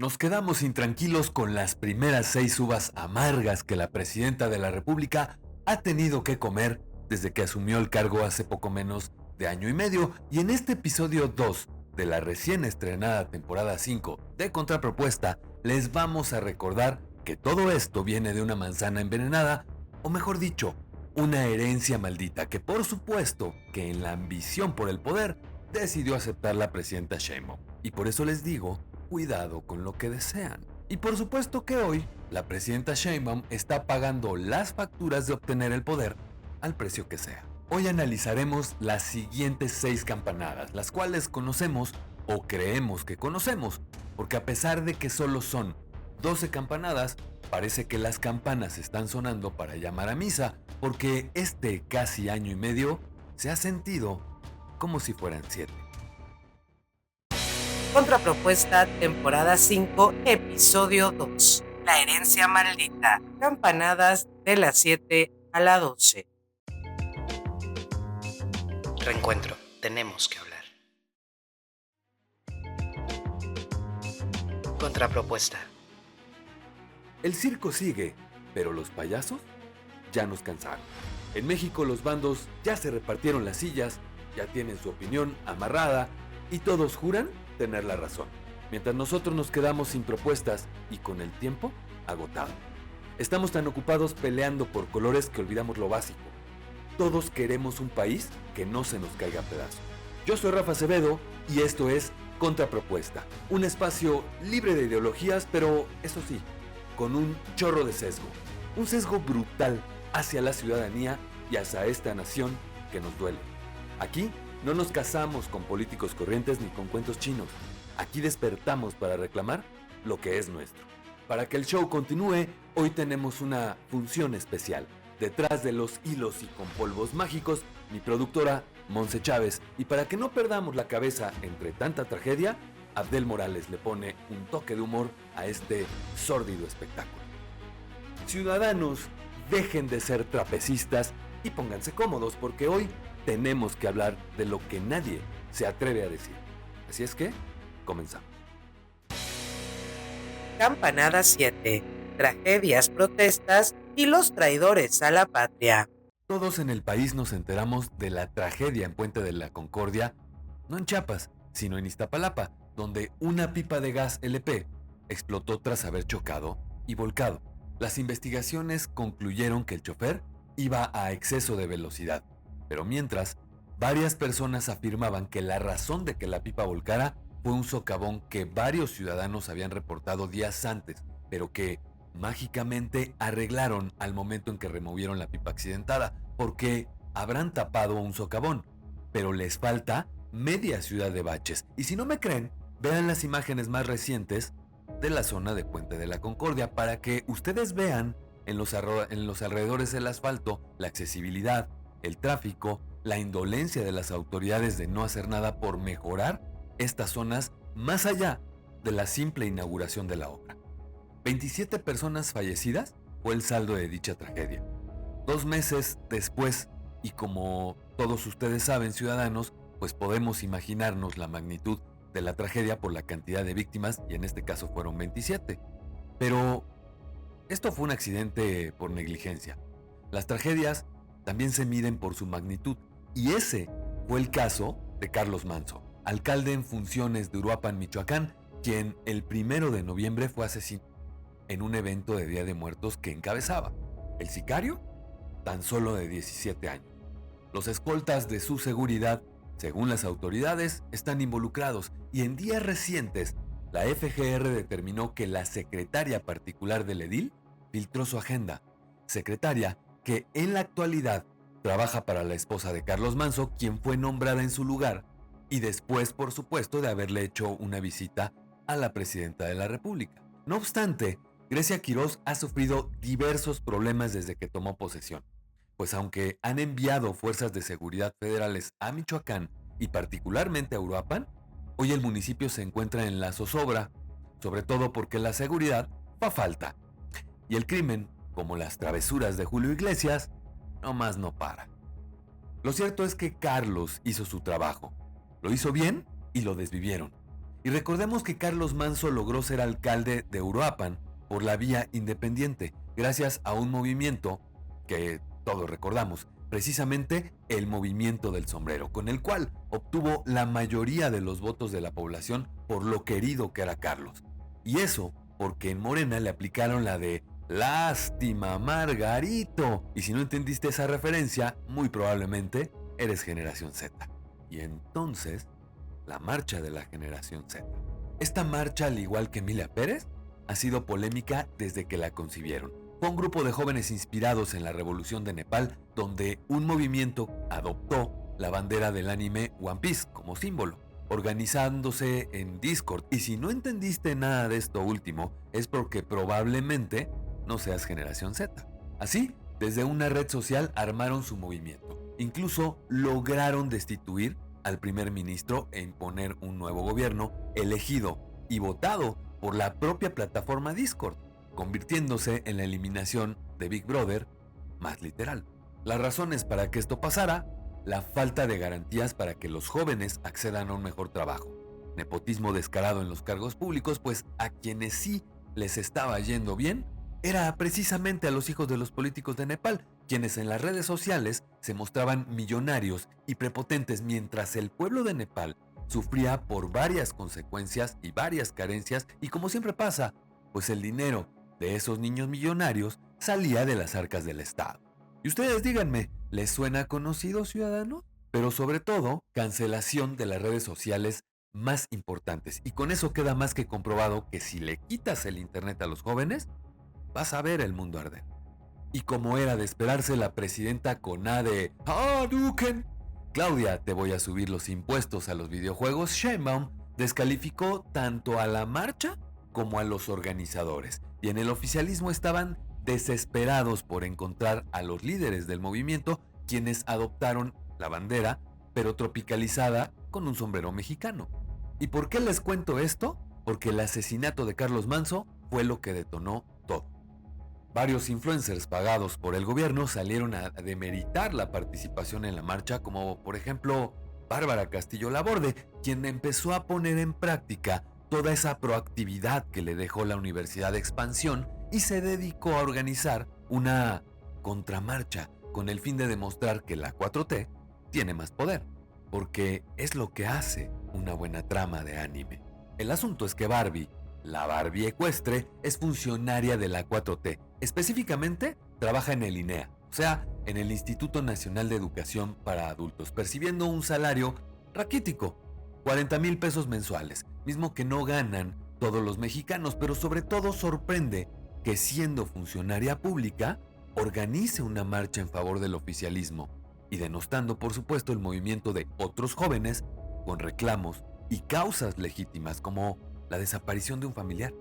Nos quedamos intranquilos con las primeras 6 uvas amargas que la presidenta de la República ha tenido que comer desde que asumió el cargo hace poco menos de año y medio, y en este episodio 2 de la recién estrenada temporada 5 de Contrapropuesta les vamos a recordar que todo esto viene de una manzana envenenada, o mejor dicho, una herencia maldita que por supuesto que en la ambición por el poder decidió aceptar la presidenta Sheinbaum. Y por eso les digo, cuidado con lo que desean. Y por supuesto que hoy, la presidenta Sheinbaum está pagando las facturas de obtener el poder al precio que sea. Hoy analizaremos las siguientes 6 campanadas, las cuales conocemos o creemos que conocemos, porque a pesar de que solo son 12 campanadas, parece que las campanas están sonando para llamar a misa, porque este casi año y medio se ha sentido como si fueran 7. Contrapropuesta, temporada 5, episodio 2. La herencia maldita. Campanadas de las 7 a la 12. Reencuentro. Tenemos que hablar. Contrapropuesta. El circo sigue, pero los payasos ya nos cansaron. En México los bandos ya se repartieron las sillas, ya tienen su opinión amarrada y todos juran tener la razón, mientras nosotros nos quedamos sin propuestas y con el tiempo agotado. Estamos tan ocupados peleando por colores que olvidamos lo básico. Todos queremos un país que no se nos caiga a pedazos. Yo soy Rafa Acevedo y esto es Contrapropuesta, un espacio libre de ideologías, pero eso sí, con un chorro de sesgo. Un sesgo brutal hacia la ciudadanía y hacia esta nación que nos duele. Aquí no nos casamos con políticos corrientes ni con cuentos chinos. Aquí despertamos para reclamar lo que es nuestro. Para que el show continúe, hoy tenemos una función especial. Detrás de los hilos y con polvos mágicos, mi productora Monse Chávez. Y para que no perdamos la cabeza entre tanta tragedia, Abdel Morales le pone un toque de humor a este sórdido espectáculo. Ciudadanos, dejen de ser trapecistas y pónganse cómodos porque hoy tenemos que hablar de lo que nadie se atreve a decir. Así es que, comenzamos. Campanada 7. Tragedias, protestas y los traidores a la patria. Todos en el país nos enteramos de la tragedia en Puente de la Concordia, no en Chiapas, sino en Iztapalapa, donde una pipa de gas LP explotó tras haber chocado y volcado. Las investigaciones concluyeron que el chofer iba a exceso de velocidad, pero mientras, varias personas afirmaban que la razón de que la pipa volcara fue un socavón que varios ciudadanos habían reportado días antes, pero que mágicamente arreglaron al momento en que removieron la pipa accidentada, porque habrán tapado un socavón, pero les falta media ciudad de baches. Y si no me creen, vean las imágenes más recientes de la zona de Puente de la Concordia para que ustedes vean en los alrededores del asfalto la accesibilidad, el tráfico, la indolencia de las autoridades de no hacer nada por mejorar estas zonas más allá de la simple inauguración de la obra. 27 personas fallecidas fue el saldo de dicha tragedia. 2 meses después, y como todos ustedes saben, ciudadanos, pues podemos imaginarnos la magnitud de la tragedia por la cantidad de víctimas, y en este caso fueron 27. Pero esto fue un accidente por negligencia. Las tragedias también se miden por su magnitud, y ese fue el caso de Carlos Manzo, alcalde en funciones de Uruapan, Michoacán, quien el 1 de noviembre fue asesinado en un evento de Día de Muertos que encabezaba. El sicario, tan solo de 17 años. Los escoltas de su seguridad, según las autoridades, están involucrados y en días recientes la FGR determinó que la secretaria particular del edil filtró su agenda. Secretaria que en la actualidad trabaja para la esposa de Carlos Manzo, quien fue nombrada en su lugar y después, por supuesto, de haberle hecho una visita a la presidenta de la República. No obstante, Grecia Quirós ha sufrido diversos problemas desde que tomó posesión, pues aunque han enviado fuerzas de seguridad federales a Michoacán y particularmente a Uruapan, hoy el municipio se encuentra en la zozobra, sobre todo porque la seguridad fa falta. Y el crimen, como las travesuras de Julio Iglesias, nomás no para. Lo cierto es que Carlos hizo su trabajo, lo hizo bien y lo desvivieron. Y recordemos que Carlos Manso logró ser alcalde de Uruapan por la vía independiente, gracias a un movimiento que todos recordamos, precisamente el movimiento del sombrero, con el cual obtuvo la mayoría de los votos de la población por lo querido que era Carlos. Y eso porque en Morena le aplicaron la de lástima, Margarito. Y si no entendiste esa referencia, muy probablemente eres generación Z. Y entonces, la marcha de la generación Z. Esta marcha, al igual que Emilia Pérez, ha sido polémica desde que la concibieron. Fue un grupo de jóvenes inspirados en la revolución de Nepal, donde un movimiento adoptó la bandera del anime One Piece como símbolo, organizándose en Discord. Y si no entendiste nada de esto último, es porque probablemente no seas generación Z. Así, desde una red social armaron su movimiento. Incluso lograron destituir al primer ministro e imponer un nuevo gobierno elegido y votado por la propia plataforma Discord, convirtiéndose en la eliminación de Big Brother más literal. Las razones para que esto pasara: la falta de garantías para que los jóvenes accedan a un mejor trabajo, nepotismo descarado en los cargos públicos, pues a quienes sí les estaba yendo bien era precisamente a los hijos de los políticos de Nepal, quienes en las redes sociales se mostraban millonarios y prepotentes, mientras el pueblo de Nepal sufría por varias consecuencias y varias carencias, y como siempre pasa, pues el dinero de esos niños millonarios salía de las arcas del Estado. Y ustedes díganme, ¿les suena conocido, ciudadanos? Pero sobre todo, cancelación de las redes sociales más importantes. Y con eso queda más que comprobado que si le quitas el internet a los jóvenes, vas a ver el mundo arder. Y como era de esperarse, la presidenta con A de Hadouken, Claudia, te voy a subir los impuestos a los videojuegos, Sheinbaum, descalificó tanto a la marcha como a los organizadores. Y en el oficialismo estaban desesperados por encontrar a los líderes del movimiento, quienes adoptaron la bandera, pero tropicalizada con un sombrero mexicano. ¿Y por qué les cuento esto? Porque el asesinato de Carlos Manso fue lo que detonó todo. Varios influencers pagados por el gobierno salieron a demeritar la participación en la marcha, como por ejemplo Bárbara Castillo Laborde, quien empezó a poner en práctica toda esa proactividad que le dejó la Universidad de Expansión y se dedicó a organizar una contramarcha con el fin de demostrar que la 4T tiene más poder, porque es lo que hace una buena trama de anime. El asunto es que Barbie, la Barbie ecuestre, es funcionaria de la 4T. Específicamente, trabaja en el INEA, o sea, en el Instituto Nacional de Educación para Adultos, percibiendo un salario raquítico, 40,000 pesos mensuales, mismo que no ganan todos los mexicanos, pero sobre todo sorprende que, siendo funcionaria pública, organice una marcha en favor del oficialismo y denostando, por supuesto, el movimiento de otros jóvenes con reclamos y causas legítimas como la desaparición de un familiar,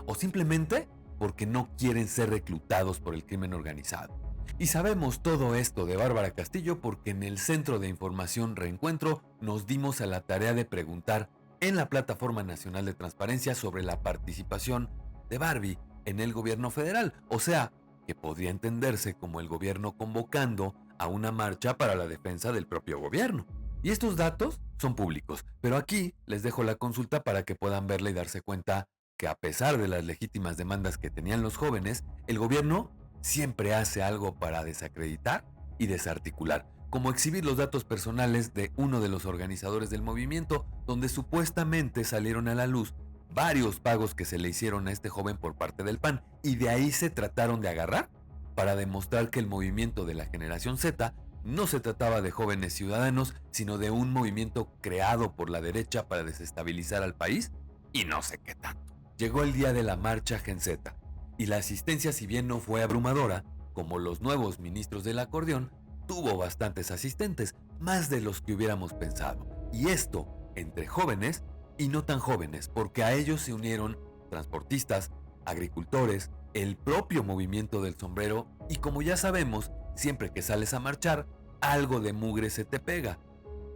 o simplemente porque no quieren ser reclutados por el crimen organizado. Y sabemos todo esto de Bárbara Castillo porque en el Centro de Información Reencuentro nos dimos a la tarea de preguntar en la Plataforma Nacional de Transparencia sobre la participación de Barbie en el gobierno federal, o sea, que podría entenderse como el gobierno convocando a una marcha para la defensa del propio gobierno. Y estos datos son públicos, pero aquí les dejo la consulta para que puedan verla y darse cuenta que a pesar de las legítimas demandas que tenían los jóvenes, el gobierno siempre hace algo para desacreditar y desarticular, como exhibir los datos personales de uno de los organizadores del movimiento, donde supuestamente salieron a la luz varios pagos que se le hicieron a este joven por parte del PAN, y de ahí se trataron de agarrar para demostrar que el movimiento de la generación Z no se trataba de jóvenes ciudadanos, sino de un movimiento creado por la derecha para desestabilizar al país y no sé qué tanto. Llegó el día de la marcha Gen Z, y la asistencia, si bien no fue abrumadora, como los nuevos ministros del acordeón, tuvo bastantes asistentes, más de los que hubiéramos pensado. Y esto entre jóvenes y no tan jóvenes, porque a ellos se unieron transportistas, agricultores, el propio movimiento del sombrero, y como ya sabemos, siempre que sales a marchar, algo de mugre se te pega.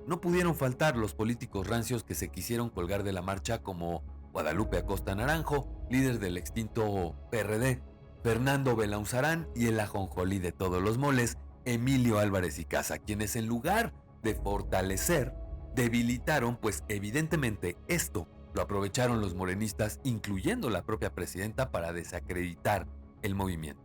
No pudieron faltar los políticos rancios que se quisieron colgar de la marcha, como Guadalupe Acosta Naranjo, líder del extinto PRD, Fernando Belaunzarán y el ajonjolí de todos los moles, Emilio Álvarez y Casa, quienes en lugar de fortalecer, debilitaron, pues evidentemente esto Lo aprovecharon los morenistas, incluyendo la propia presidenta, para desacreditar el movimiento.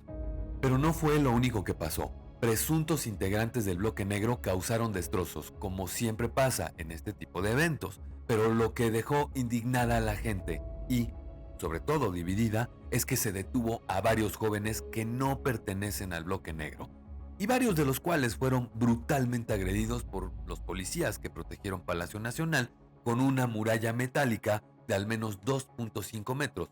Pero no fue lo único que pasó. Presuntos integrantes del bloque negro causaron destrozos, como siempre pasa en este tipo de eventos, pero lo que dejó indignada a la gente y, sobre todo dividida, es que se detuvo a varios jóvenes que no pertenecen al bloque negro, y varios de los cuales fueron brutalmente agredidos por los policías que protegieron Palacio Nacional con una muralla metálica de al menos 2.5 metros,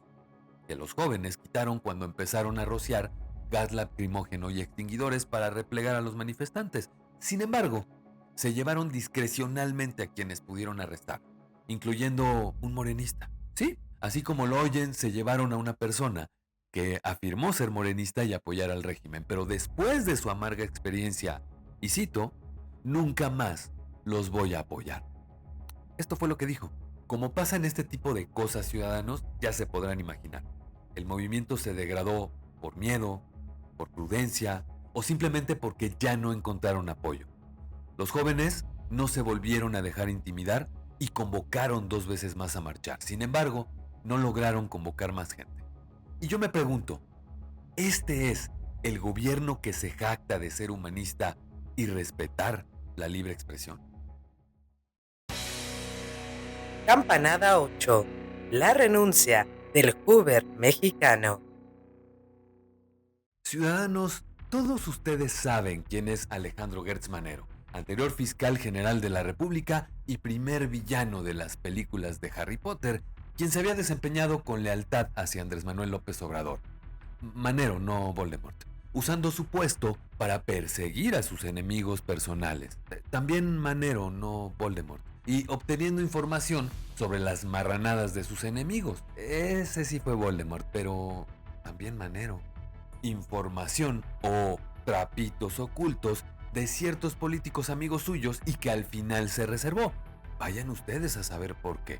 que los jóvenes quitaron cuando empezaron a rociar gas lacrimógeno y extinguidores para replegar a los manifestantes. Sin embargo, se llevaron discrecionalmente a quienes pudieron arrestar, incluyendo un morenista. Sí, así como lo oyen, se llevaron a una persona que afirmó ser morenista y apoyar al régimen, pero después de su amarga experiencia, y cito, nunca más los voy a apoyar. Esto fue lo que dijo. Como pasa en este tipo de cosas, ciudadanos, ya se podrán imaginar. El movimiento se degradó por miedo, por prudencia o simplemente porque ya no encontraron apoyo. Los jóvenes no se volvieron a dejar intimidar y convocaron 2 veces más a marchar. Sin embargo, no lograron convocar más gente. Y yo me pregunto, ¿este es el gobierno que se jacta de ser humanista y respetar la libre expresión? Campanada 8. La renuncia del Hoover mexicano. Ciudadanos, todos ustedes saben quién es Alejandro Gertz Manero, anterior fiscal general de la República y primer villano de las películas de Harry Potter, quien se había desempeñado con lealtad hacia Andrés Manuel López Obrador. Manero, no Voldemort, usando su puesto para perseguir a sus enemigos personales. También Manero, no Voldemort, y obteniendo información sobre las marranadas de sus enemigos. Ese sí fue Voldemort, pero también Manero. Información o trapitos ocultos de ciertos políticos amigos suyos y que al final se reservó. Vayan ustedes a saber por qué.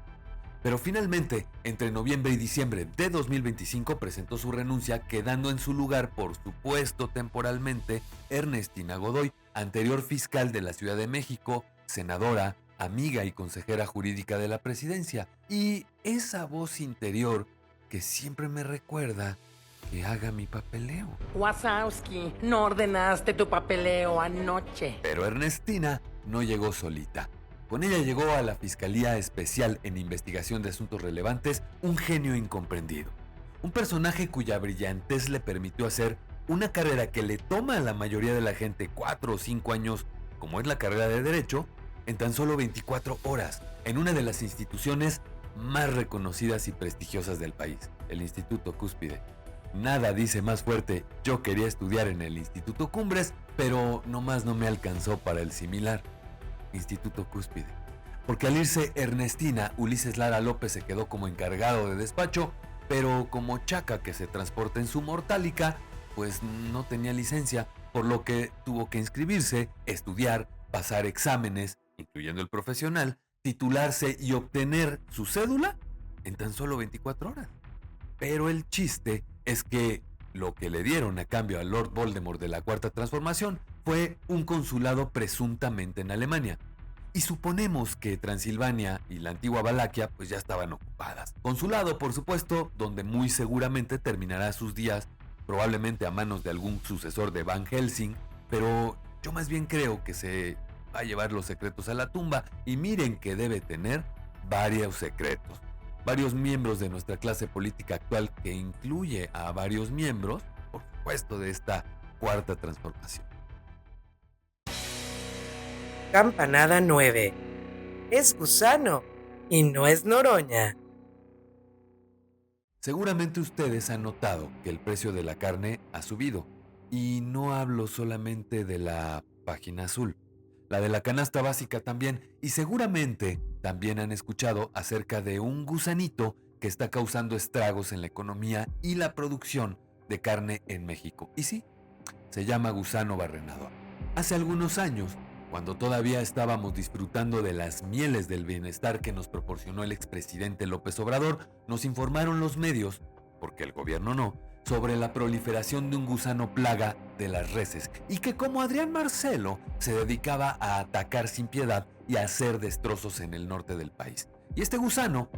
Pero finalmente, entre noviembre y diciembre de 2025 presentó su renuncia, quedando en su lugar, por supuesto temporalmente, Ernestina Godoy, anterior fiscal de la Ciudad de México, senadora, amiga y consejera jurídica de la presidencia. Y esa voz interior que siempre me recuerda que haga mi papeleo. Wazowski, no ordenaste tu papeleo anoche. Pero Ernestina no llegó solita. Con ella llegó a la Fiscalía Especial en Investigación de Asuntos Relevantes un genio incomprendido. Un personaje cuya brillantez le permitió hacer una carrera que le toma a la mayoría de la gente 4 o 5 años, como es la carrera de Derecho, en tan solo 24 horas, en una de las instituciones más reconocidas y prestigiosas del país, el Instituto Cúspide. Nada dice más fuerte, yo quería estudiar en el Instituto Cumbres, pero nomás no me alcanzó para el similar, Instituto Cúspide. Porque al irse Ernestina, Ulises Lara López se quedó como encargado de despacho, pero como chaca que se transporta en su mortálica, pues no tenía licencia, por lo que tuvo que inscribirse, estudiar, pasar exámenes, incluyendo el profesional, titularse y obtener su cédula en tan solo 24 horas. Pero el chiste es que lo que le dieron a cambio a Lord Voldemort de la Cuarta Transformación fue un consulado presuntamente en Alemania. Y suponemos que Transilvania y la antigua Valaquia pues ya estaban ocupadas. Consulado, por supuesto, donde muy seguramente terminará sus días, probablemente a manos de algún sucesor de Van Helsing, pero yo más bien creo que se va a llevar los secretos a la tumba, y miren que debe tener varios secretos. Varios miembros de nuestra clase política actual, que incluye a varios miembros, por supuesto, de esta Cuarta Transformación. Campanada 9. Es gusano y no es Noroña. Seguramente ustedes han notado que el precio de la carne ha subido, y no hablo solamente de la página azul, la de la canasta básica también, y seguramente también han escuchado acerca de un gusanito que está causando estragos en la economía y la producción de carne en México. Y sí, se llama gusano barrenador. Hace algunos años, cuando todavía estábamos disfrutando de las mieles del bienestar que nos proporcionó el expresidente López Obrador, nos informaron los medios, porque el gobierno no, sobre la proliferación de un gusano plaga de las reses, y que como Adrián Marcelo se dedicaba a atacar sin piedad y a hacer destrozos en el norte del país. Y este gusano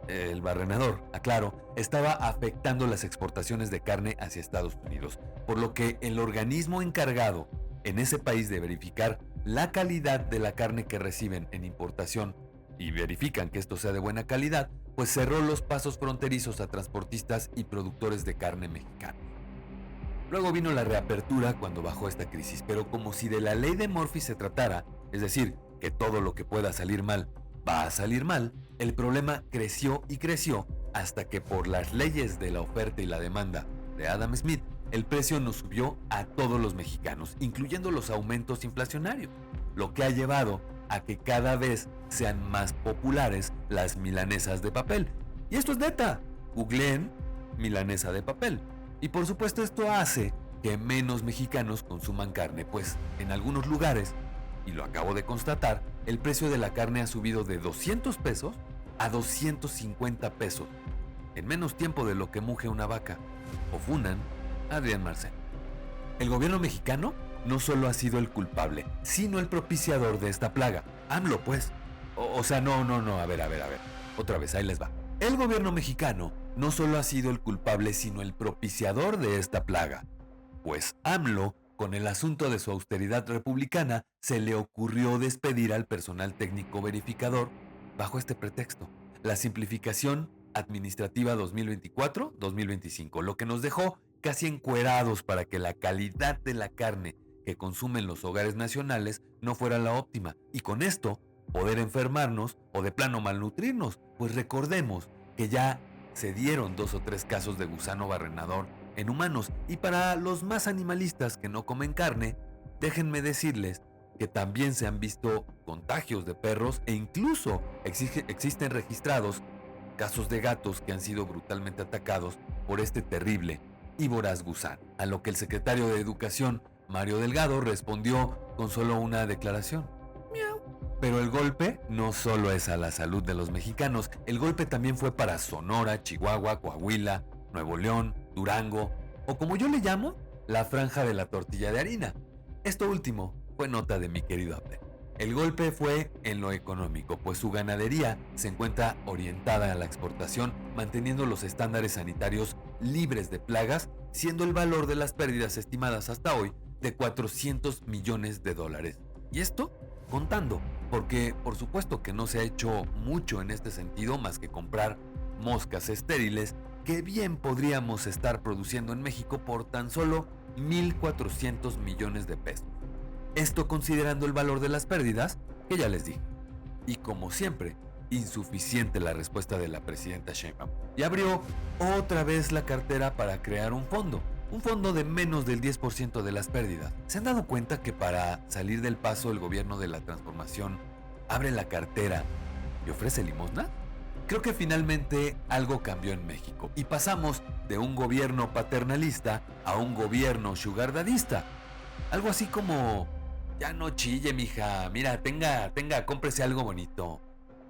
el barrenador, aclaro, estaba afectando las exportaciones de carne hacia Estados Unidos, por lo que el organismo encargado en ese país de verificar la calidad de la carne que reciben en importación y verifican que esto sea de buena calidad, pues cerró los pasos fronterizos a transportistas y productores de carne mexicanos. Luego vino la reapertura cuando bajó esta crisis, pero como si de la ley de Murphy se tratara, es decir, que todo lo que pueda salir mal va a salir mal, el problema creció y creció hasta que por las leyes de la oferta y la demanda de Adam Smith, el precio nos subió a todos los mexicanos, incluyendo los aumentos inflacionarios, lo que ha llevado a que cada vez sean más populares las milanesas de papel. Y esto es neta, googleen milanesa de papel. Y por supuesto esto hace que menos mexicanos consuman carne, pues en algunos lugares, y lo acabo de constatar, el precio de la carne ha subido de 200 pesos a 250 pesos, en menos tiempo de lo que muge una vaca. O funan a Adrián Marcelo. El gobierno mexicano no solo ha sido el culpable, sino el propiciador de esta plaga. AMLO, pues. O sea, no, a ver. Otra vez, ahí les va. El gobierno mexicano no solo ha sido el culpable, sino el propiciador de esta plaga. Pues AMLO, con el asunto de su austeridad republicana, se le ocurrió despedir al personal técnico verificador bajo este pretexto: la simplificación administrativa 2024-2025, lo que nos dejó casi encuerados para que la calidad de la carne que consumen los hogares nacionales no fuera la óptima, y con esto poder enfermarnos o de plano malnutrirnos, pues recordemos que ya se dieron 2 o 3 casos de gusano barrenador en humanos. Y para los más animalistas que no comen carne, déjenme decirles que también se han visto contagios de perros e incluso existen registrados casos de gatos que han sido brutalmente atacados por este terrible y voraz gusano, a lo que el secretario de Educación, Mario Delgado, respondió con solo una declaración: miau. Pero el golpe no solo es a la salud de los mexicanos, el golpe también fue para Sonora, Chihuahua, Coahuila, Nuevo León, Durango, o como yo le llamo, la franja de la tortilla de harina. Esto último fue nota de mi querido Abner. El golpe fue en lo económico, pues su ganadería se encuentra orientada a la exportación, manteniendo los estándares sanitarios libres de plagas, siendo el valor de las pérdidas estimadas hasta hoy de $400 millones. Y esto contando, porque por supuesto que no se ha hecho mucho en este sentido más que comprar moscas estériles que bien podríamos estar produciendo en México por tan solo 1,400 millones de pesos. Esto considerando el valor de las pérdidas que ya les dije. Y como siempre, insuficiente la respuesta de la presidenta Sheinbaum. Y abrió otra vez la cartera para crear un fondo de menos del 10% de las pérdidas. ¿Se han dado cuenta que para salir del paso el gobierno de la transformación abre la cartera y ofrece limosna? Creo que finalmente algo cambió en México y pasamos de un gobierno paternalista a un gobierno sugardadista. Algo así como: ya no chille, mija, mira, tenga, cómprese algo bonito.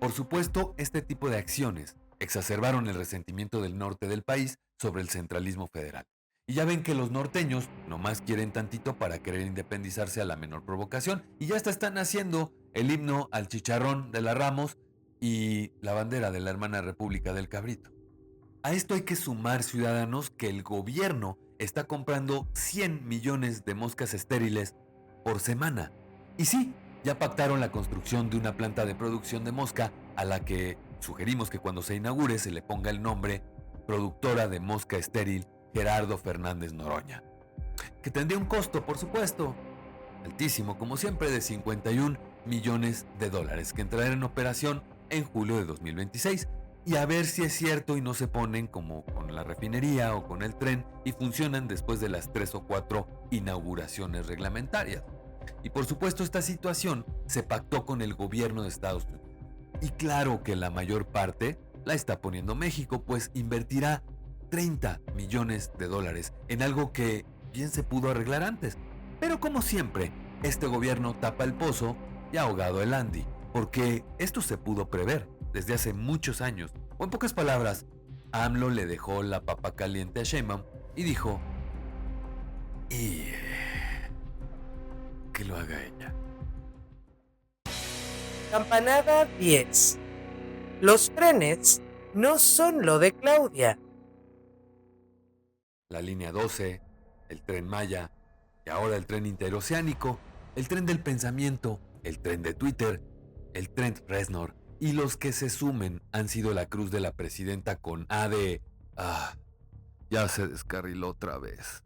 Por supuesto, este tipo de acciones exacerbaron el resentimiento del norte del país sobre el centralismo federal. Y ya ven que los norteños nomás quieren tantito para querer independizarse a la menor provocación, y ya hasta están haciendo el himno al chicharrón de la Ramos y la bandera de la hermana República del Cabrito. A esto hay que sumar, ciudadanos, que el gobierno está comprando 100 millones de moscas estériles por semana. Y sí, ya pactaron la construcción de una planta de producción de mosca a la que sugerimos que cuando se inaugure se le ponga el nombre Productora de Mosca Estéril Gerardo Fernández Noroña, que tendría un costo, por supuesto, altísimo como siempre, de 51 millones de dólares, que entrará en operación en julio de 2026. Y a ver si es cierto y no se ponen como con la refinería o con el tren y funcionan después de las 3 o 4 inauguraciones reglamentarias. Y por supuesto esta situación se pactó con el gobierno de Estados Unidos. Y claro que la mayor parte la está poniendo México, pues invertirá 30 millones de dólares en algo que bien se pudo arreglar antes. Pero como siempre, este gobierno tapa el pozo y ha ahogado el Andy, porque esto se pudo prever desde hace muchos años. O en pocas palabras, AMLO le dejó la papa caliente a Sheinbaum y dijo: y que lo haga ella. Campanada 10. Los trenes no son lo de Claudia. La línea 12, el tren Maya y ahora el tren interoceánico, el tren del pensamiento, el tren de Twitter, el tren Reznor y los que se sumen han sido la cruz de la presidenta con A de... ya se descarriló otra vez.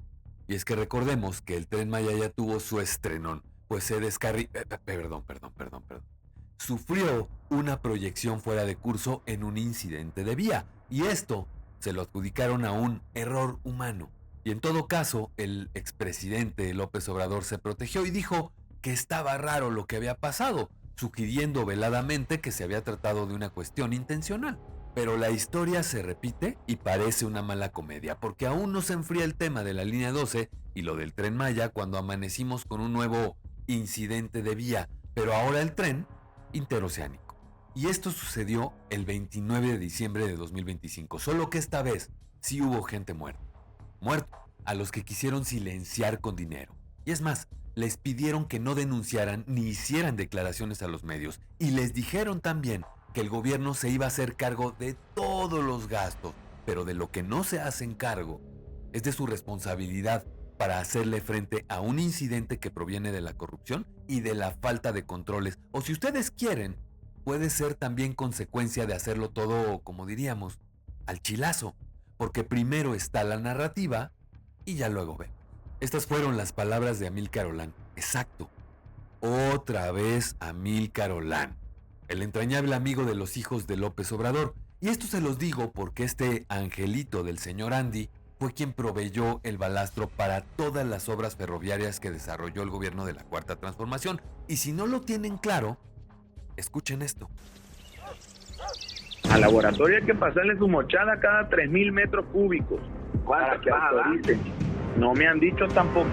Y es que recordemos que el tren Maya ya tuvo su estrenón, pues se descarriló... Perdón. Sufrió una proyección fuera de curso en un incidente de vía, y esto se lo adjudicaron a un error humano. Y en todo caso, el expresidente López Obrador se protegió y dijo que estaba raro lo que había pasado, sugiriendo veladamente que se había tratado de una cuestión intencional. Pero la historia se repite y parece una mala comedia, porque aún no se enfría el tema de la línea 12 y lo del tren Maya cuando amanecimos con un nuevo incidente de vía, pero ahora el tren interoceánico. Y esto sucedió el 29 de diciembre de 2025, solo que esta vez sí hubo gente muerta a los que quisieron silenciar con dinero. Y es más, les pidieron que no denunciaran ni hicieran declaraciones a los medios, y les dijeron también que el gobierno se iba a hacer cargo de todos los gastos, pero de lo que no se hacen cargo es de su responsabilidad para hacerle frente a un incidente que proviene de la corrupción y de la falta de controles, o si ustedes quieren, puede ser también consecuencia de hacerlo todo, como diríamos, al chilazo, porque primero está la narrativa y ya luego ven. Estas fueron las palabras de Amílcar Olán. Exacto. Otra vez Amílcar Olán, el entrañable amigo de los hijos de López Obrador. Y esto se los digo porque este angelito del señor Andy fue quien proveyó el balastro para todas las obras ferroviarias que desarrolló el gobierno de la Cuarta Transformación. Y si no lo tienen claro, escuchen esto. Al laboratorio hay que pasarle su mochada cada 3,000 metros cúbicos para que autoricen. No me han dicho tampoco.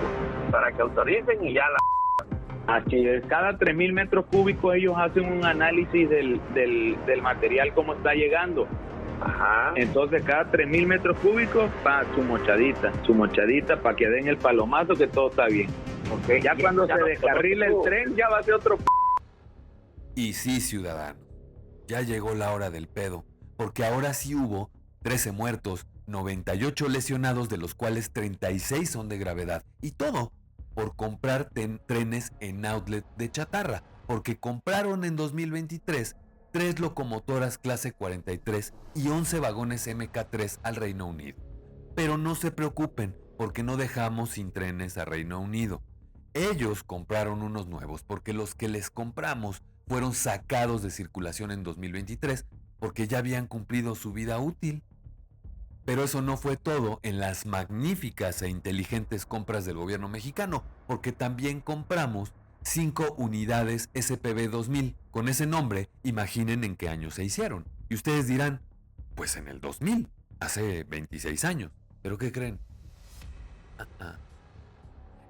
Para que autoricen y ya la... Aquí, cada 3,000 metros cúbicos ellos hacen un análisis del material como está llegando. Ajá. Entonces cada 3,000 metros cúbicos su mochadita para que den el palomazo que todo está bien. Okay. Ya cuando se descarrile el tren ya va a ser otro... Y sí, ciudadanos, ya llegó la hora del pedo, porque ahora sí hubo 13 muertos, 98 lesionados, de los cuales 36 son de gravedad. Y todo por comprar trenes en outlet de chatarra, porque compraron en 2023 3 locomotoras clase 43 y 11 vagones MK3 al Reino Unido. Pero no se preocupen, porque no dejamos sin trenes a Reino Unido. Ellos compraron unos nuevos, porque los que les compramos fueron sacados de circulación en 2023 porque ya habían cumplido su vida útil. Pero eso no fue todo en las magníficas e inteligentes compras del gobierno mexicano, porque también compramos 5 unidades SPB 2000. Con ese nombre, imaginen en qué año se hicieron. Y ustedes dirán, pues en el 2000, hace 26 años. ¿Pero qué creen?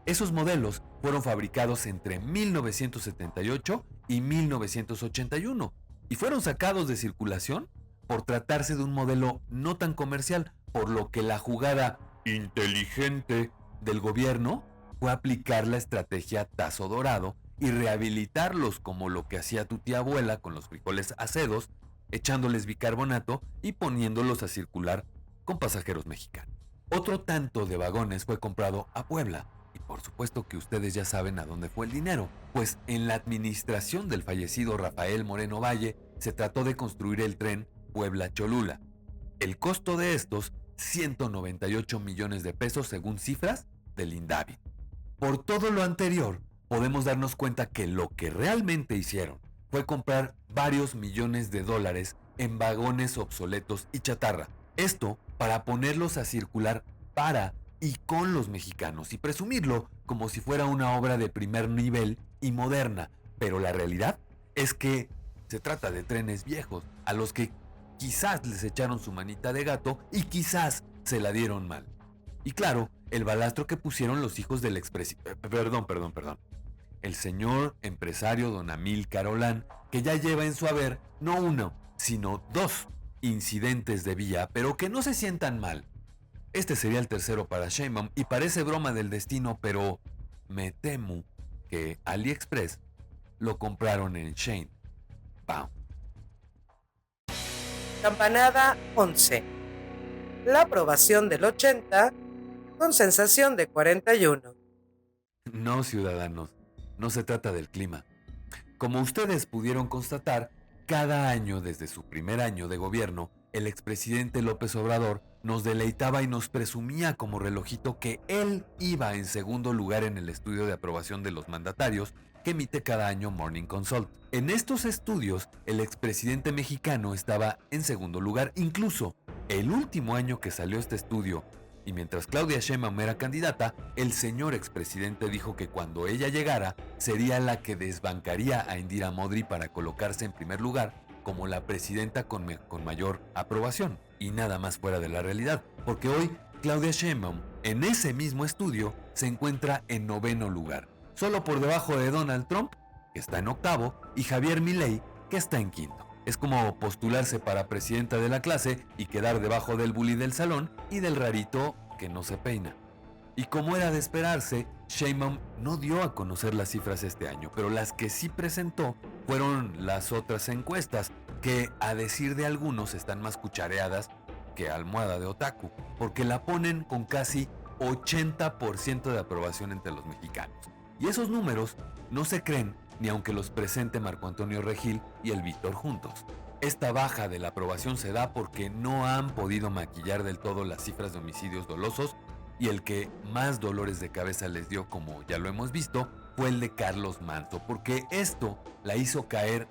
Esos modelos fueron fabricados entre 1978 y 1981 y fueron sacados de circulación por tratarse de un modelo no tan comercial, por lo que la jugada inteligente del gobierno fue aplicar la estrategia Tazo Dorado y rehabilitarlos como lo que hacía tu tía abuela con los frijoles acedos, echándoles bicarbonato y poniéndolos a circular con pasajeros mexicanos. Otro tanto de vagones fue comprado a Puebla. Y por supuesto que ustedes ya saben a dónde fue el dinero, pues en la administración del fallecido Rafael Moreno Valle se trató de construir el tren Puebla-Cholula. El costo de estos, 198 millones de pesos según cifras del INDAVI. Por todo lo anterior, podemos darnos cuenta que lo que realmente hicieron fue comprar varios millones de dólares en vagones obsoletos y chatarra. Esto para ponerlos a circular para y con los mexicanos y presumirlo como si fuera una obra de primer nivel y moderna. Pero la realidad es que se trata de trenes viejos a los que quizás les echaron su manita de gato y quizás se la dieron mal. Y claro, el balastro que pusieron los hijos del el señor empresario don Amílcar Olán, que ya lleva en su haber no uno, sino 2 incidentes de vía, pero que no se sientan mal. Este sería el tercero para Sheinbaum y parece broma del destino, pero me temo que AliExpress lo compraron en Shein. ¡Pam! Campanada 11. La aprobación del 80 con sensación de 41. No, ciudadanos, no se trata del clima. Como ustedes pudieron constatar, cada año desde su primer año de gobierno, el expresidente López Obrador nos deleitaba y nos presumía como relojito que él iba en segundo lugar en el estudio de aprobación de los mandatarios que emite cada año Morning Consult. En estos estudios, el expresidente mexicano estaba en segundo lugar, incluso el último año que salió este estudio. Y mientras Claudia Sheinbaum era candidata, el señor expresidente dijo que cuando ella llegara, sería la que desbancaría a Indira Modri para colocarse en primer lugar como la presidenta con mayor aprobación. Y nada más fuera de la realidad, porque hoy Claudia Sheinbaum, en ese mismo estudio, se encuentra en noveno lugar, solo por debajo de Donald Trump, que está en octavo, y Javier Milei, que está en quinto. Es como postularse para presidenta de la clase y quedar debajo del bully del salón y del rarito que no se peina. Y como era de esperarse, Sheinbaum no dio a conocer las cifras este año, pero las que sí presentó fueron las otras encuestas, que a decir de algunos están más cuchareadas que almohada de otaku, porque la ponen con casi 80% de aprobación entre los mexicanos. Y esos números no se creen ni aunque los presente Marco Antonio Regil y el Víctor juntos. Esta baja de la aprobación se da porque no han podido maquillar del todo las cifras de homicidios dolosos, y el que más dolores de cabeza les dio, como ya lo hemos visto, fue el de Carlos Manzo, porque esto la hizo caer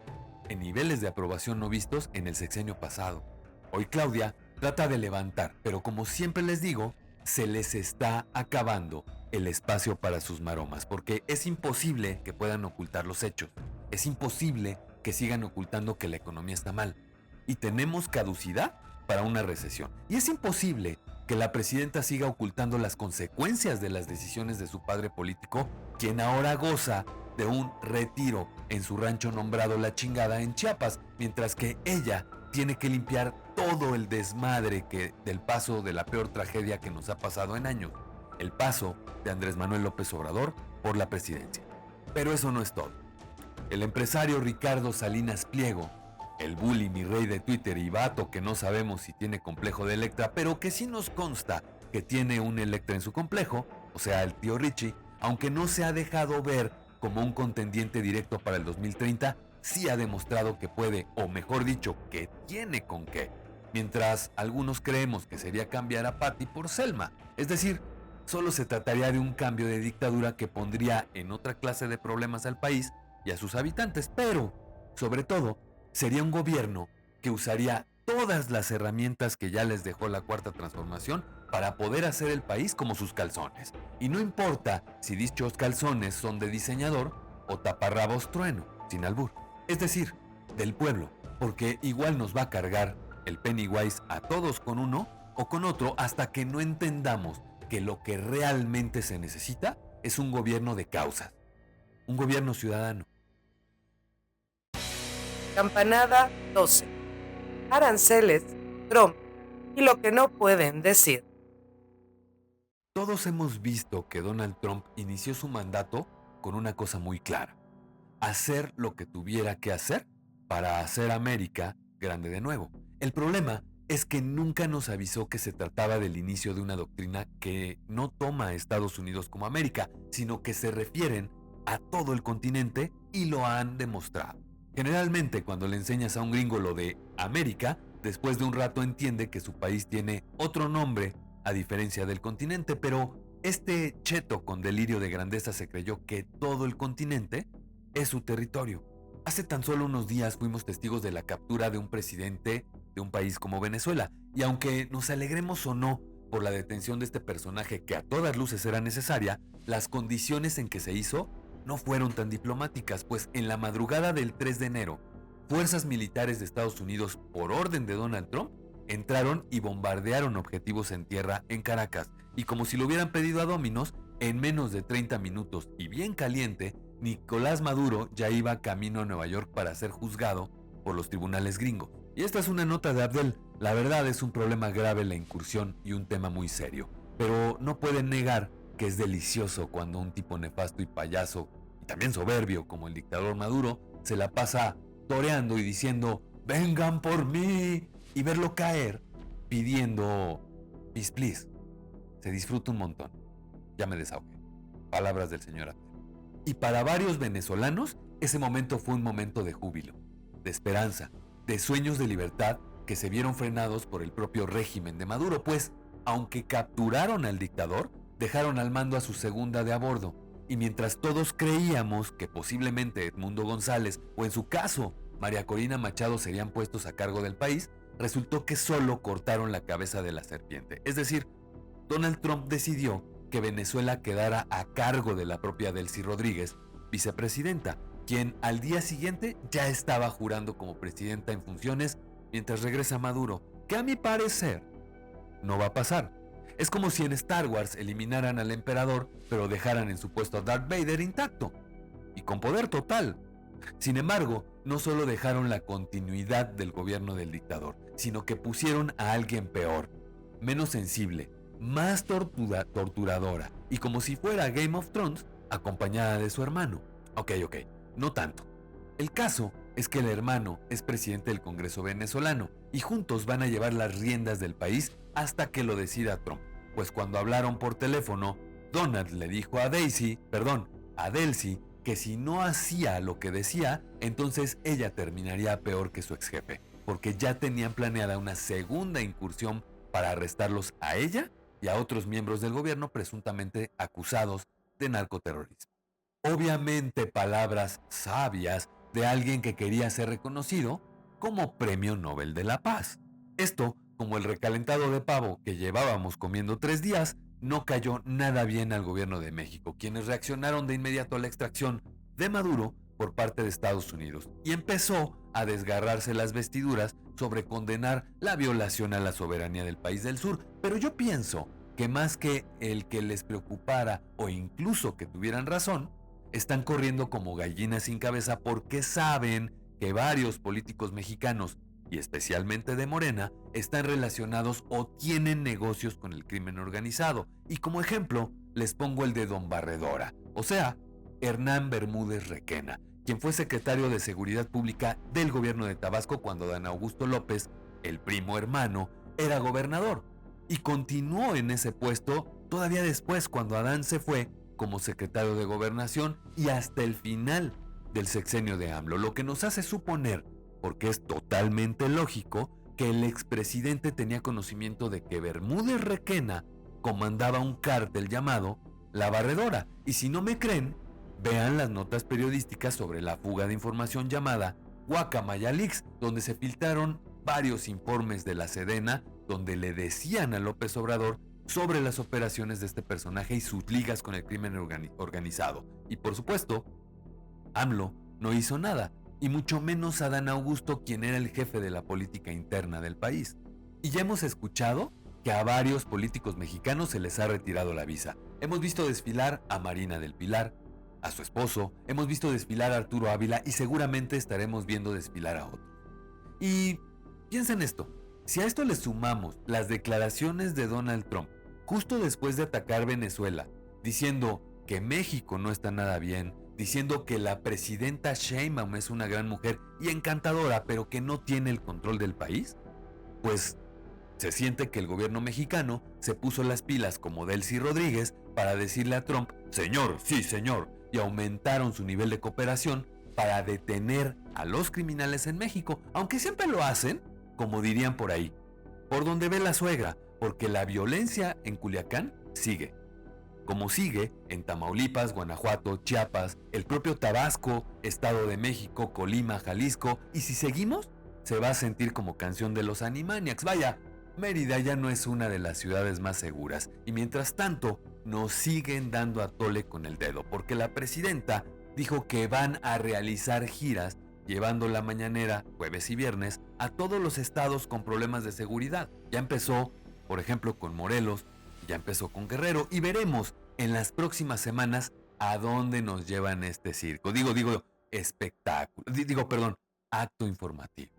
en niveles de aprobación no vistos en el sexenio pasado. Hoy Claudia trata de levantar, pero como siempre les digo, se les está acabando el espacio para sus maromas, porque es imposible que puedan ocultar los hechos, es imposible que sigan ocultando que la economía está mal, y tenemos caducidad para una recesión, y es imposible que la presidenta siga ocultando las consecuencias de las decisiones de su padre político, quien ahora goza de un retiro en su rancho nombrado La Chingada en Chiapas, mientras que ella tiene que limpiar todo el desmadre del paso de la peor tragedia que nos ha pasado en años, el paso de Andrés Manuel López Obrador por la presidencia. Pero eso no es todo. El empresario Ricardo Salinas Pliego, el bully mi rey de Twitter y vato que no sabemos si tiene complejo de Electra, pero que sí nos consta que tiene un Electra en su complejo, o sea el tío Richie, aunque no se ha dejado ver como un contendiente directo para el 2030, sí ha demostrado que puede, o mejor dicho, que tiene con qué. Mientras algunos creemos que sería cambiar a Patty por Selma, es decir, solo se trataría de un cambio de dictadura que pondría en otra clase de problemas al país y a sus habitantes, pero, sobre todo, sería un gobierno que usaría todas las herramientas que ya les dejó la Cuarta Transformación para poder hacer el país como sus calzones. Y no importa si dichos calzones son de diseñador o taparrabos trueno, sin albur. Es decir, del pueblo, porque igual nos va a cargar el Pennywise a todos con uno o con otro hasta que no entendamos que lo que realmente se necesita es un gobierno de causas, un gobierno ciudadano. Campanada 12. Aranceles, Trump y lo que no pueden decir. Todos hemos visto que Donald Trump inició su mandato con una cosa muy clara: hacer lo que tuviera que hacer para hacer América grande de nuevo. El problema es que nunca nos avisó que se trataba del inicio de una doctrina que no toma a Estados Unidos como América, sino que se refieren a todo el continente, y lo han demostrado. Generalmente cuando le enseñas a un gringo lo de América, después de un rato entiende que su país tiene otro nombre a diferencia del continente, pero este cheto con delirio de grandeza se creyó que todo el continente es su territorio. Hace tan solo unos días fuimos testigos de la captura de un presidente de un país como Venezuela, y aunque nos alegremos o no por la detención de este personaje que a todas luces era necesaria, las condiciones en que se hizo no fueron tan diplomáticas, pues en la madrugada del 3 de enero, fuerzas militares de Estados Unidos, por orden de Donald Trump, entraron y bombardearon objetivos en tierra en Caracas, y como si lo hubieran pedido a Dominos, en menos de 30 minutos y bien caliente, Nicolás Maduro ya iba camino a Nueva York para ser juzgado por los tribunales gringos. Y esta es una nota de Abdel. La verdad es un problema grave la incursión y un tema muy serio, pero no pueden negar que es delicioso cuando un tipo nefasto y payaso, y también soberbio como el dictador Maduro, se la pasa toreando y diciendo: vengan por mí, y verlo caer pidiendo peace, please. Se disfruta un montón. Ya me desahogué. Palabras del señor Abdel. Y para varios venezolanos, ese momento fue un momento de júbilo, de esperanza, de sueños de libertad que se vieron frenados por el propio régimen de Maduro, pues, aunque capturaron al dictador, dejaron al mando a su segunda de a bordo. Y mientras todos creíamos que posiblemente Edmundo González, o en su caso, María Corina Machado serían puestos a cargo del país, resultó que solo cortaron la cabeza de la serpiente. Es decir, Donald Trump decidió que Venezuela quedara a cargo de la propia Delcy Rodríguez, vicepresidenta, quien al día siguiente ya estaba jurando como presidenta en funciones mientras regresa Maduro, que a mi parecer no va a pasar. Es como si en Star Wars eliminaran al emperador, pero dejaran en su puesto a Darth Vader intacto y con poder total. Sin embargo, no solo dejaron la continuidad del gobierno del dictador, sino que pusieron a alguien peor, menos sensible, más torturadora y como si fuera Game of Thrones, acompañada de su hermano. Ok, no tanto. El caso es que el hermano es presidente del Congreso venezolano y juntos van a llevar las riendas del país hasta que lo decida Trump. Pues cuando hablaron por teléfono, Donald le dijo a Delcy, que si no hacía lo que decía, entonces ella terminaría peor que su ex jefe, porque ya tenían planeada una segunda incursión para arrestarlos a ella y a otros miembros del gobierno presuntamente acusados de narcoterrorismo. Obviamente palabras sabias de alguien que quería ser reconocido como Premio Nobel de la Paz. Esto, como el recalentado de pavo que llevábamos comiendo 3 días, no cayó nada bien al gobierno de México, quienes reaccionaron de inmediato a la extracción de Maduro por parte de Estados Unidos y empezó a desgarrarse las vestiduras sobre condenar la violación a la soberanía del país del sur. Pero yo pienso que más que el que les preocupara o incluso que tuvieran razón, están corriendo como gallinas sin cabeza porque saben que varios políticos mexicanos, y especialmente de Morena, están relacionados o tienen negocios con el crimen organizado. Y como ejemplo, les pongo el de Don Barredora, o sea, Hernán Bermúdez Requena, quien fue secretario de Seguridad Pública del gobierno de Tabasco cuando Dan Augusto López, el primo hermano, era gobernador. Y continuó en ese puesto todavía después cuando Adán se fue como secretario de Gobernación y hasta el final del sexenio de AMLO, lo que nos hace suponer, porque es totalmente lógico, que el expresidente tenía conocimiento de que Bermúdez Requena comandaba un cártel llamado La Barredora. Y si no me creen, vean las notas periodísticas sobre la fuga de información llamada Guacamaya Leaks, donde se filtraron varios informes de la Sedena donde le decían a López Obrador sobre las operaciones de este personaje y sus ligas con el crimen organizado. Y por supuesto, AMLO no hizo nada, y mucho menos Adán Augusto, quien era el jefe de la política interna del país. Y ya hemos escuchado que a varios políticos mexicanos se les ha retirado la visa. Hemos visto desfilar a Marina del Pilar, a su esposo, hemos visto desfilar a Arturo Ávila y seguramente estaremos viendo desfilar a otros. Y piensen esto, si a esto le sumamos las declaraciones de Donald Trump justo después de atacar Venezuela, diciendo que México no está nada bien, diciendo que la presidenta Sheinbaum es una gran mujer y encantadora, pero que no tiene el control del país, pues se siente que el gobierno mexicano se puso las pilas como Delcy Rodríguez para decirle a Trump, señor, sí señor, y aumentaron su nivel de cooperación para detener a los criminales en México, aunque siempre lo hacen, como dirían por ahí, por donde ve la suegra, porque la violencia en Culiacán sigue. Como sigue en Tamaulipas, Guanajuato, Chiapas, el propio Tabasco, Estado de México, Colima, Jalisco, y si seguimos, se va a sentir como canción de los Animaniacs. Vaya, Mérida ya no es una de las ciudades más seguras, y mientras tanto, nos siguen dando a tole con el dedo, porque la presidenta dijo que van a realizar giras llevando la mañanera, jueves y viernes, a todos los estados con problemas de seguridad. Ya empezó, por ejemplo, con Morelos, ya empezó con Guerrero, y veremos en las próximas semanas a dónde nos llevan este circo. Acto informativo.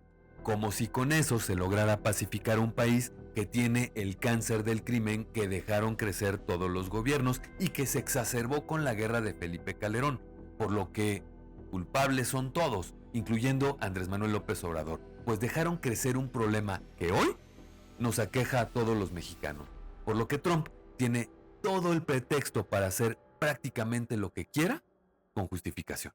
Como si con eso se lograra pacificar un país que tiene el cáncer del crimen que dejaron crecer todos los gobiernos y que se exacerbó con la guerra de Felipe Calderón, por lo que culpables son todos, incluyendo Andrés Manuel López Obrador. pues dejaron crecer un problema que hoy nos aqueja a todos los mexicanos, por lo que Trump tiene todo el pretexto para hacer prácticamente lo que quiera con justificación.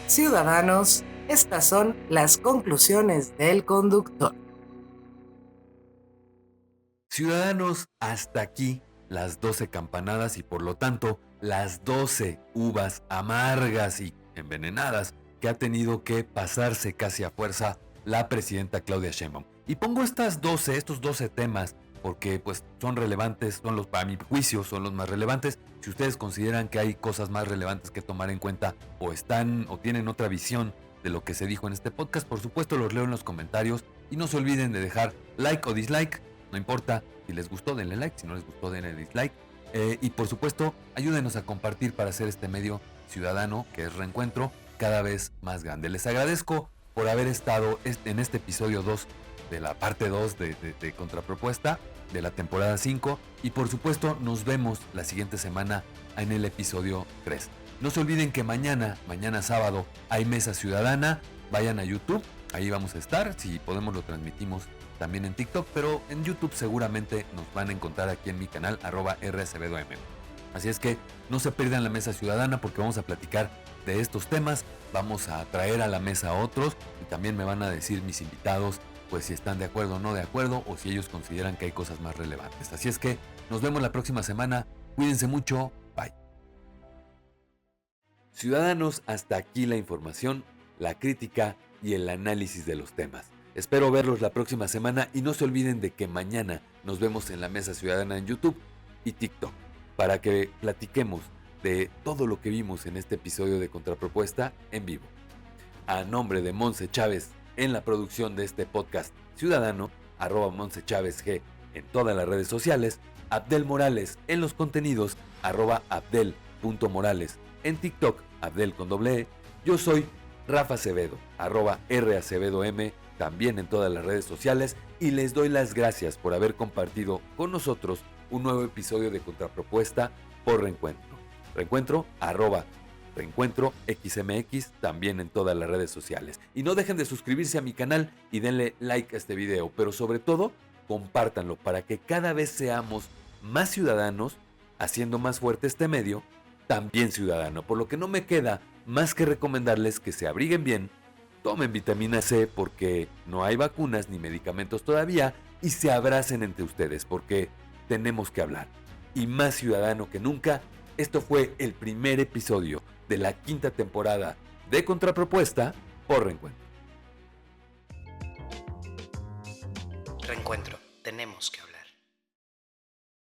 Ciudadanos, estas son las conclusiones del conductor. Ciudadanos, hasta aquí las 12 campanadas y por lo tanto las 12 uvas amargas y envenenadas que ha tenido que pasarse casi a fuerza la presidenta Claudia Sheinbaum. Y pongo estos 12 temas porque pues son relevantes, para mi juicio son los más relevantes. Si ustedes consideran que hay cosas más relevantes que tomar en cuenta o tienen otra visión de lo que se dijo en este podcast, por supuesto los leo en los comentarios y no se olviden de dejar like o dislike, no importa, si les gustó denle like, si no les gustó denle dislike, y por supuesto ayúdenos a compartir para hacer este medio ciudadano que es Reencuentro cada vez más grande. Les agradezco por haber estado en este episodio 2 de la parte 2 de Contrapropuesta de la temporada 5 y por supuesto nos vemos la siguiente semana en el episodio 3. No se olviden que mañana sábado hay Mesa Ciudadana, vayan a YouTube, ahí vamos a estar, si podemos lo transmitimos también en TikTok, pero en YouTube seguramente nos van a encontrar aquí en mi canal @RAcevedom. Así es que no se pierdan la Mesa Ciudadana porque vamos a platicar de estos temas, vamos a traer a la mesa a otros y también me van a decir mis invitados pues si están de acuerdo o no de acuerdo o si ellos consideran que hay cosas más relevantes. Así es que nos vemos la próxima semana, cuídense mucho, bye. Ciudadanos, hasta aquí la información, la crítica y el análisis de los temas. Espero verlos la próxima semana y no se olviden de que mañana nos vemos en la Mesa Ciudadana en YouTube y TikTok para que platiquemos de todo lo que vimos en este episodio de Contrapropuesta en vivo. A nombre de Monse Chávez en la producción de este podcast ciudadano, @MonseChávezG en todas las redes sociales, Abdel Morales en los contenidos, @Abdel.Morales en TikTok, Abdel con doble E. Yo soy Rafa Acevedo, @RAcevedom también en todas las redes sociales y les doy las gracias por haber compartido con nosotros un nuevo episodio de Contrapropuesta por Reencuentro. Reencuentro, Reencuentro XMX también en todas las redes sociales. Y no dejen de suscribirse a mi canal y denle like a este video, pero sobre todo compártanlo para que cada vez seamos más ciudadanos, haciendo más fuerte este medio, también ciudadano. Por lo que no me queda más que recomendarles que se abriguen bien, tomen vitamina C porque no hay vacunas ni medicamentos todavía y se abracen entre ustedes porque tenemos que hablar. Y más ciudadano que nunca, esto fue el primer episodio de la 5ª temporada de Contrapropuesta por Reencuentro.